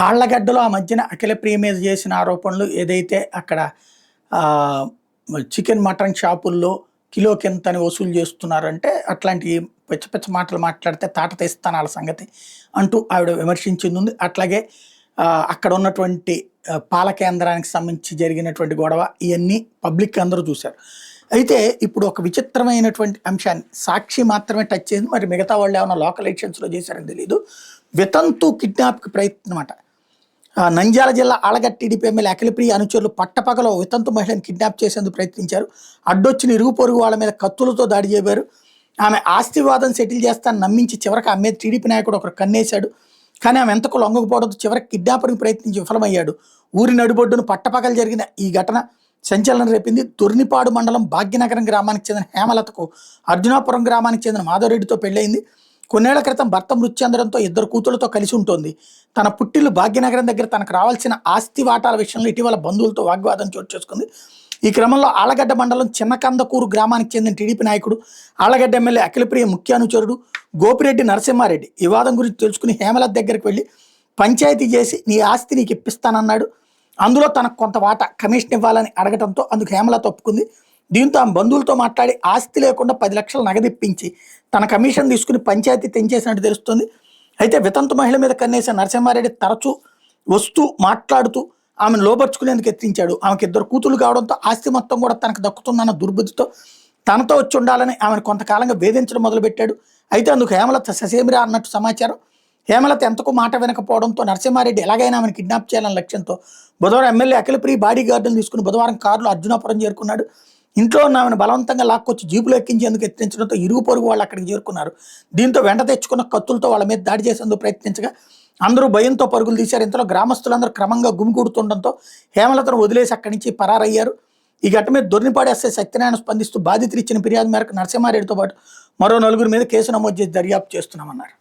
ఆళ్లగడ్డలో ఆ మధ్యన అఖిలప్రియ మీద చేసిన ఆరోపణలు ఏదైతే అక్కడ ఆహ్, చికెన్, మటన్ షాపుల్లో కిలోకింతని వసూలు చేస్తున్నారంటే, అట్లాంటి పిచ్చ పిచ్చ మాటలు మాట్లాడితే తాట తీస్తాను ఆళ్ళ సంగతి అంటూ ఆవిడ విమర్శించిందుంది. అట్లాగే అక్కడ ఉన్నటువంటి పాల కేంద్రానికి సంబంధించి జరిగినటువంటి గొడవ ఇయన్నీ పబ్లిక్ అందరూ చూసారు. అయితే ఇప్పుడు ఒక విచిత్రమైనటువంటి అంశాన్ని సాక్షి మాత్రమే టచ్ చేసింది. మరి మిగతా వాళ్ళేమన్నా లోకల్ ఎడిషన్స్‌లో చేశారో తెలీదు. వితంతు కిడ్నాప్‌కి ప్రయత్నమట. నంద్యాల జిల్లా ఆళ్లగడ్డ టీడీపీ ఎమ్మెల్యే అఖిలప్రియ అనుచరులు పట్టపగలో వితంతు మహిళను కిడ్నాప్ చేసేందుకు ప్రయత్నించారు. అడ్డొచ్చిన ఇరుగు పొరుగు వాళ్ళ మీద కత్తులతో దాడి చేశారు. ఆమె ఆస్తి వివాదం సెటిల్ చేస్తానని నమ్మించి చివరికి ఆమె మీద టీడీపీ నాయకుడు ఒకరు కన్నేశాడు. కానీ ఆమె ఎంతకు లొంగకపోవడంతో చివరికి కిడ్నాపర్‌కి ప్రయత్నించి విఫలమయ్యాడు. ఊరి నడిబొడ్డున పట్టపగలు జరిగిన ఈ ఘటన సంచలనం రేపింది. దొర్నిపాడు మండలం భాగ్యనగరం గ్రామానికి చెందిన హేమలతకు అర్జునాపురం గ్రామానికి చెందిన మాధవరెడ్డితో పెళ్లయింది. కొన్నేళ్ల క్రితం భర్త మృతి చెందడంతో ఇద్దరు కూతుళ్లతో కలిసి ఉంటోంది. తన పుట్టిల్లు భాగ్యనగరం దగ్గర తనకు రావాల్సిన ఆస్తి వాటాల విషయంలో ఇటీవల బంధువులతో వాగ్వాదం చోటు చేసుకుంది. ఈ క్రమంలో ఆళ్లగడ్డ మండలం చిన్నకందకూరు గ్రామానికి చెందిన టీడీపీ నాయకుడు, ఆళ్లగడ్డ ఎమ్మెల్యే అఖిలప్రియ ముఖ్య అనుచరుడు గోపిరెడ్డి నరసింహారెడ్డి ఈ వివాదం గురించి తెలుసుకుని హేమలత దగ్గరికి వెళ్ళి పంచాయతీ చేసి నీ ఆస్తి నీకు ఇప్పిస్తానన్నాడు. అందులో తనకు కొంత వాటా కమిషన్ ఇవ్వాలని అడగడంతో అందుకు హేమలత ఒప్పుకుంది. దీంతో ఆమె బంధువులతో మాట్లాడి ఆస్తి లేకుండా 10 లక్షలు నగదిప్పించి తన కమిషన్ తీసుకుని పంచాయతీ తెంచేసినట్టు తెలుస్తుంది. అయితే వితంతు మహిళ మీద కన్నేసిన నరసింహారెడ్డి తరచూ వస్తూ మాట్లాడుతూ ఆమెను లోపరుచుకునేందుకు యత్నించాడు. ఆమెకు ఇద్దరు కూతురు కావడంతో ఆస్తి మొత్తం కూడా తనకు దక్కుతుందన్న దుర్బుద్ధితో తనతో వచ్చి ఉండాలని ఆమెను కొంతకాలంగా వేధించడం మొదలుపెట్టాడు. అయితే అందుకు హేమలత ససేమిరా అన్నట్టు సమాచారం. హేమలత ఎంతకు మాట వినకపోవడంతో నరసింహారెడ్డి ఎలాగైనా ఆమెను కిడ్నాప్ చేయాలన్న లక్ష్యంతో బుధవారం ఎమ్మెల్యే అఖిలప్రియ బాడీ గార్డును తీసుకుని బుధవారం కారులో అర్జునాపురం చేరుకున్నాడు. ఇంట్లో ఉన్న ఆమెను బలవంతంగా లాక్కొచ్చి జీపులో ఎక్కించేందుకు యత్నించడంతో ఇరుగు పొరుగు వాళ్ళు అక్కడికి చేరుకున్నారు. దీంతో వెంట తెచ్చుకున్న కత్తులతో వాళ్ళ మీద దాడి చేసేందుకు ప్రయత్నించగా అందరూ భయంతో పరుగులు తీశారు. ఇంతలో గ్రామస్తులందరూ క్రమంగా గుమికూడుతుండడంతో హేమలతను వదిలేసి అక్కడి నుంచి పరారయ్యారు. ఈ ఘటన మీద దొర్నిపాడు ఎస్ఐ సత్యనారాయణ స్పందిస్తూ బాధితులు ఇచ్చిన ఫిర్యాదు మేరకు నరసింహారెడ్డితో పాటు మరో 4 మీద కేసు నమోదు చేసి దర్యాప్తు చేస్తున్నామన్నారు.